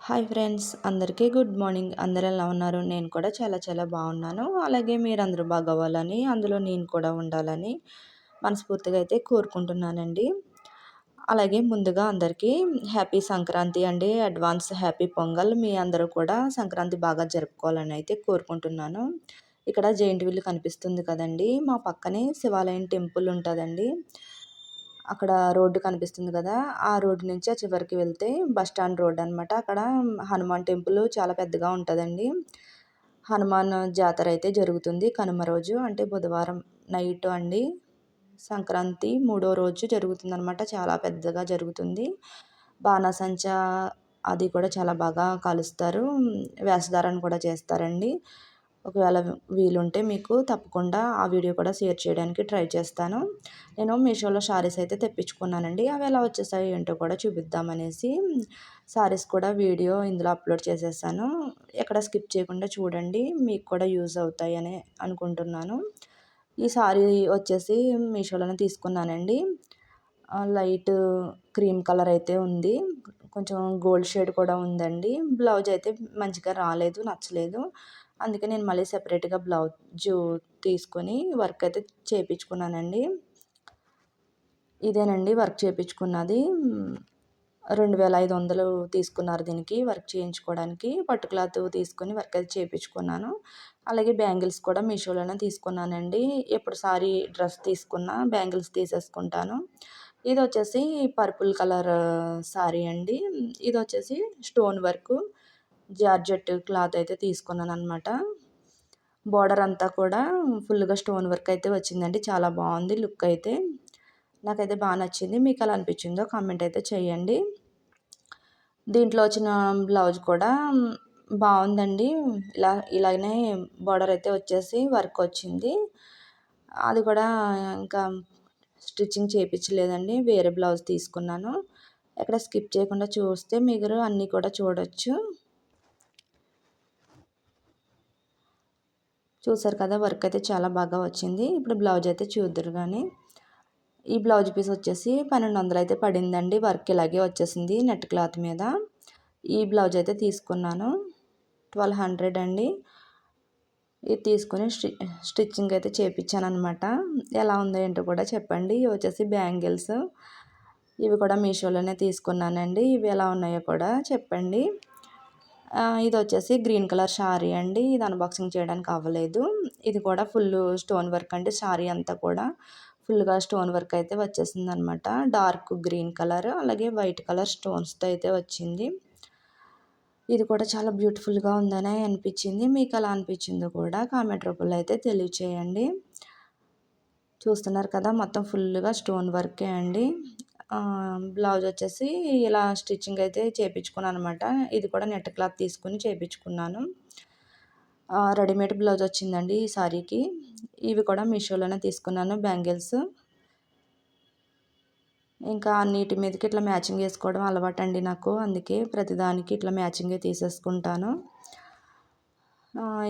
Hi friends, అందరికీ good morning. అందరూ ఎలా ఉన్నారు? నేను కూడా చాలా చాలా బాగున్నాను. అలాగే మీరందరూ బాగవ్వాలని, అందులో నేను కూడా ఉండాలని మనస్ఫూర్తిగా అయితే కోరుకుంటున్నానండి. అలాగే ముందుగా అందరికీ హ్యాపీ సంక్రాంతి అండి. Advance happy pongal. మీ అందరూ కూడా సంక్రాంతి బాగా జరుపుకోవాలని అయితే కోరుకుంటున్నాను. ఇక్కడ జెయింట్ వీల్ కనిపిస్తుంది కదండి, మా పక్కనే శివాలయం టెంపుల్ ఉంటుందండి. అక్కడ రోడ్డు కనిపిస్తుంది కదా, ఆ రోడ్డు నుంచి ఆ చివరికి వెళ్తే బస్ స్టాండ్ రోడ్ అనమాట. అక్కడ హనుమాన్ టెంపుల్ చాలా పెద్దగా ఉంటుందండి. హనుమాన్ జాతర అయితే జరుగుతుంది కనుమ రోజు, అంటే బుధవారం నైట్ అండి. సంక్రాంతి మూడో రోజు జరుగుతుందనమాట. చాలా పెద్దగా జరుగుతుంది. బాణాసంచా అది కూడా చాలా బాగా కాలుస్తారు. వేషధారణ కూడా చేస్తారండి. ఒకవేళ వీలుంటే మీకు తప్పకుండా ఆ వీడియో కూడా షేర్ చేయడానికి ట్రై చేస్తాను. నేను మీషోలో శారీస్ అయితే తెప్పించుకున్నానండి. అవి ఎలా వచ్చేసాయో ఏంటో కూడా చూపిద్దామనేసి శారీస్ కూడా వీడియో ఇందులో అప్లోడ్ చేసేసాను. ఎక్కడ స్కిప్ చేయకుండా చూడండి, మీకు కూడా యూజ్ అవుతాయని అనుకుంటున్నాను. ఈ శారీ వచ్చేసి మీషోలోనే తీసుకున్నానండి. లైట్ క్రీమ్ కలర్ అయితే ఉంది, కొంచెం గోల్డ్ షేడ్ కూడా ఉందండి. బ్లౌజ్ అయితే మంచిగా రాలేదు, నచ్చలేదు. అందుకే నేను మళ్ళీ సెపరేట్గా బ్లౌజు తీసుకొని వర్క్ అయితే చేయించుకున్నానండి. ఇదేనండి వర్క్ చేయించుకున్నది. 2500 తీసుకున్నారు దీనికి వర్క్ చేయించుకోవడానికి. పట్టు క్లాత్ తీసుకొని వర్క్ అయితే చేయించుకున్నాను. అలాగే బ్యాంగిల్స్ కూడా మీషోలోనే తీసుకున్నానండి. ఎప్పుడు సారీ డ్రెస్ తీసుకున్నా బ్యాంగిల్స్ తీసేసుకుంటాను. ఇది వచ్చేసి పర్పుల్ కలర్ సారీ అండి. ఇది వచ్చేసి స్టోన్ వర్క్ జార్జెట్ క్లాత్ అయితే తీసుకున్నాను అనమాట. బార్డర్ అంతా కూడా ఫుల్గా స్టోన్ వర్క్ అయితే వచ్చిందండి. చాలా బాగుంది లుక్ అయితే. నాకైతే బాగా నచ్చింది. మీకు ఎలా అనిపించిందో కామెంట్ అయితే చేయండి. దీంట్లో వచ్చిన బ్లౌజ్ కూడా బాగుందండి. ఇలాగనే బార్డర్ అయితే వచ్చేసి వర్క్ వచ్చింది. అది కూడా ఇంకా స్టిచ్చింగ్ చేయించలేదండి, వేరే బ్లౌజ్ తీసుకున్నాను. ఎక్కడ స్కిప్ చేయకుండా చూస్తే మీరు అన్నీ కూడా చూడొచ్చు. చూసారు కదా, వర్క్ అయితే చాలా బాగా వచ్చింది. ఇప్పుడు బ్లౌజ్ అయితే చూద్దరు కానీ, ఈ బ్లౌజ్ పీస్ వచ్చేసి 1200 అయితే పడిందండి. వర్క్ ఇలాగే వచ్చేసింది నెట్ క్లాత్ మీద. ఈ బ్లౌజ్ అయితే తీసుకున్నాను 1200 అండి. ఇది తీసుకొని స్టిచ్చింగ్ అయితే చేయించాను అనమాట. ఎలా ఉందో ఏంటో కూడా చెప్పండి. ఇవి వచ్చేసి బ్యాంగిల్స్. ఇవి కూడా మీషోలోనే తీసుకున్నానండి. ఇవి ఎలా ఉన్నాయో కూడా చెప్పండి. ఇది వచ్చేసి గ్రీన్ కలర్ శారీ అండి. ఇది అన్బాక్సింగ్ చేయడానికి అవ్వలేదు. ఇది కూడా ఫుల్ స్టోన్ వర్క్ అండి. శారీ అంతా కూడా ఫుల్గా స్టోన్ వర్క్ అయితే వచ్చేసింది అనమాట. డార్క్ గ్రీన్ కలర్ అలాగే వైట్ కలర్ స్టోన్స్తో అయితే వచ్చింది. ఇది కూడా చాలా బ్యూటిఫుల్గా ఉందని అనిపించింది. మీకు ఎలా అనిపించిందో కూడా కామెంట్ రూపంలో అయితే తెలియచేయండి. చూస్తున్నారు కదా, మొత్తం ఫుల్గా స్టోన్ వర్కే అండి. బ్లౌజ్ వచ్చేసి ఇలా స్టిచ్చింగ్ అయితే చేయించుకున్నాను అనమాట. ఇది కూడా నెట్ క్లాత్ తీసుకుని చేయించుకున్నాను. రెడీమేడ్ బ్లౌజ్ వచ్చిందండి ఈ సారీకి. ఇవి కూడా మీషోలోనే తీసుకున్నాను బ్యాంగిల్స్. ఇంకా అన్నిటి మీదకి ఇట్లా మ్యాచింగ్ వేసుకోవడం అలవాటు అండి నాకు. అందుకే ప్రతిదానికి ఇట్లా మ్యాచింగే తీసేసుకుంటాను.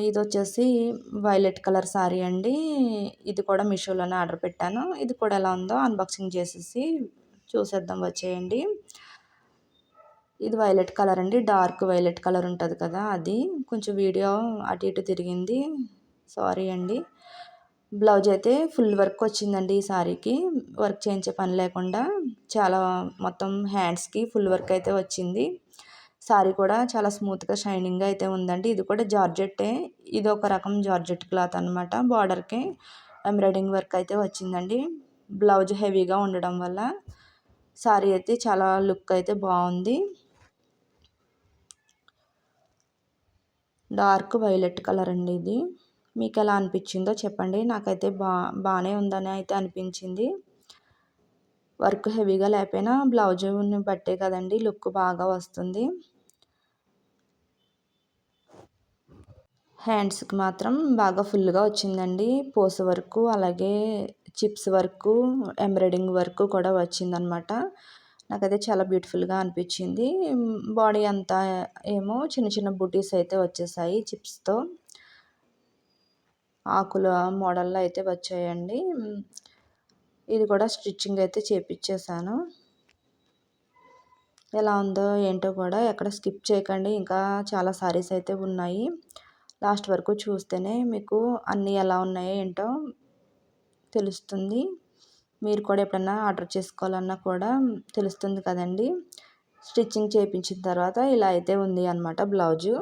ఇది వచ్చేసి వైలెట్ కలర్ శారీ అండి. ఇది కూడా మీషోలోనే ఆర్డర్ పెట్టాను. ఇది కూడా ఎలా ఉందో అన్బాక్సింగ్ చేసేసి చూసేద్దాం, వచ్చేయండి. ఇది వైలెట్ కలర్ అండి. డార్క్ వైలెట్ కలర్ ఉంటుంది కదా, అది కొంచెం వీడియో అటు ఇటు తిరిగింది, సారీ అండి. బ్లౌజ్ అయితే ఫుల్ వర్క్ వచ్చిందండి ఈ సారీకి. వర్క్ చేయించే పని లేకుండా చాలా మొత్తం హ్యాండ్స్కి ఫుల్ వర్క్ అయితే వచ్చింది. సారీ కూడా చాలా స్మూత్గా షైనింగ్గా అయితే ఉందండి. ఇది కూడా జార్జెట్టే. ఇది ఒక రకం జార్జెట్ క్లాత్ అనమాట. బార్డర్కి ఎంబ్రాయిడింగ్ వర్క్ అయితే వచ్చిందండి. బ్లౌజ్ హెవీగా ఉండడం వల్ల సారీ అయితే చాలా లుక్ అయితే బాగుంది. డార్క్ వైలెట్ కలర్ అండి ఇది. మీకు ఎలా అనిపించిందో చెప్పండి. నాకైతే బాగానే ఉందని అయితే అనిపించింది. వర్క్ హెవీగా లేకపోయినా బ్లౌజ్ని బట్టే కదండి లుక్ బాగా వస్తుంది. హ్యాండ్స్కి మాత్రం బాగా ఫుల్గా వచ్చిందండి. పోస్ వర్క్ అలాగే చిప్స్ వర్క్ ఎంబ్రాయిడింగ్ వర్క్ కూడా వచ్చిందనమాట. నాకైతే చాలా బ్యూటిఫుల్గా అనిపించింది. బాడీ అంతా ఏమో చిన్న చిన్న బూటీస్ అయితే వచ్చేసాయి చిప్స్తో. ఆకుల మోడల్లో అయితే వచ్చాయండి. ఇది కూడా స్టిచ్చింగ్ అయితే చేపించేసాను. ఎలా ఉందో ఏంటో కూడా ఎక్కడ స్కిప్ చేయకండి. ఇంకా చాలా సారీస్ అయితే ఉన్నాయి. లాస్ట్ వరకు చూస్తేనే మీకు అన్నీ ఎలా ఉన్నాయో ఏంటో తెలుస్తుంది. మీరు కూడా ఎప్పుడన్నా ఆర్డర్ చేసుకోవాలన్నా కూడా తెలుస్తుంది కదండీ. స్టిచ్చింగ్ చేయించిన తర్వాత ఇలా అయితే ఉంది అనమాట బ్లౌజు.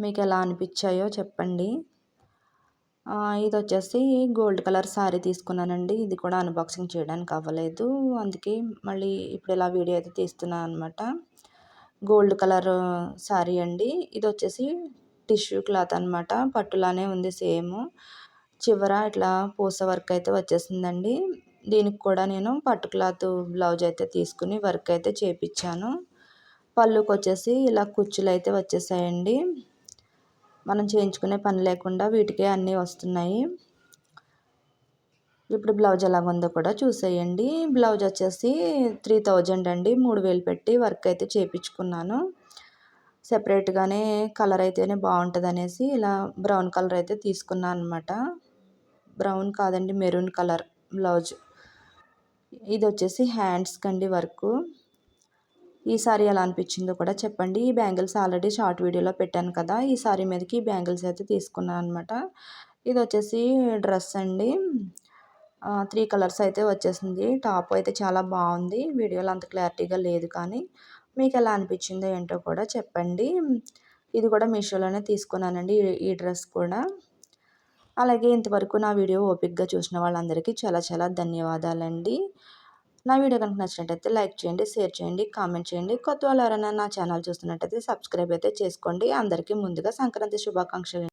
మీకు ఎలా అనిపించాయో చెప్పండి. ఇది వచ్చేసి గోల్డ్ కలర్ శారీ తీసుకున్నానండి. ఇది కూడా అన్బాక్సింగ్ చేయడానికి అవ్వలేదు. అందుకే మళ్ళీ ఇప్పుడు ఇలా వీడియో అయితే తీస్తున్నాను అనమాట. గోల్డ్ కలర్ శారీ అండి. ఇది వచ్చేసి టిష్యూ క్లాత్ అనమాట. పట్టులానే ఉంది సేమ్. చివర ఇట్లా పూస వర్క్ అయితే వచ్చేసిందండి. దీనికి కూడా నేను పట్టు క్లాత్ బ్లౌజ్ అయితే తీసుకుని వర్క్ అయితే చేపించాను. పళ్ళుకి వచ్చేసి ఇలా కుచ్చులు అయితే వచ్చేసాయండి. మనం చేయించుకునే పని లేకుండా వీటికే అన్నీ వస్తున్నాయి. ఇప్పుడు బ్లౌజ్ ఎలాగుందో కూడా చూసేయండి. బ్లౌజ్ వచ్చేసి 3000 అండి. 3000 పెట్టి వర్క్ అయితే చేయించుకున్నాను. సెపరేట్గానే కలర్ అయితేనే బాగుంటుంది ఇలా బ్రౌన్ కలర్ అయితే తీసుకున్నాను అనమాట. బ్రౌన్ కాదండి, మెరూన్ కలర్ బ్లౌజ్. ఇది వచ్చేసి హ్యాండ్స్కి అండి వర్క్. ఈ సారీ ఎలా అనిపించిందో కూడా చెప్పండి. ఈ బ్యాంగిల్స్ ఆల్రెడీ షార్ట్ వీడియోలో పెట్టాను కదా. ఈ సారీ మీదకి ఈ బ్యాంగిల్స్ అయితే తీసుకున్నాను అనమాట. ఇది వచ్చేసి డ్రెస్ అండి. 3 కలర్స్ అయితే వచ్చేసింది. టాప్ అయితే చాలా బాగుంది. వీడియోలో అంత క్లారిటీగా లేదు కానీ మీకు ఎలా అనిపించిందో ఏంటో కూడా చెప్పండి. ఇది కూడా మీషోలోనే తీసుకున్నానండి ఈ డ్రెస్ కూడా. అలాగే ఇంతవరకు నా వీడియో ఓపికగా చూసిన వాళ్ళందరికీ చాలా చాలా ధన్యవాదాలండి. నా వీడియో కనుక నచ్చినట్టయితే లైక్ చేయండి, షేర్ చేయండి, కామెంట్ చేయండి. కొత్త వాళ్ళు ఎవరైనా నా ఛానల్ చూస్తున్నట్టయితే సబ్స్క్రైబ్ అయితే చేసుకోండి. అందరికీ ముందుగా సంక్రాంతి శుభాకాంక్షలు.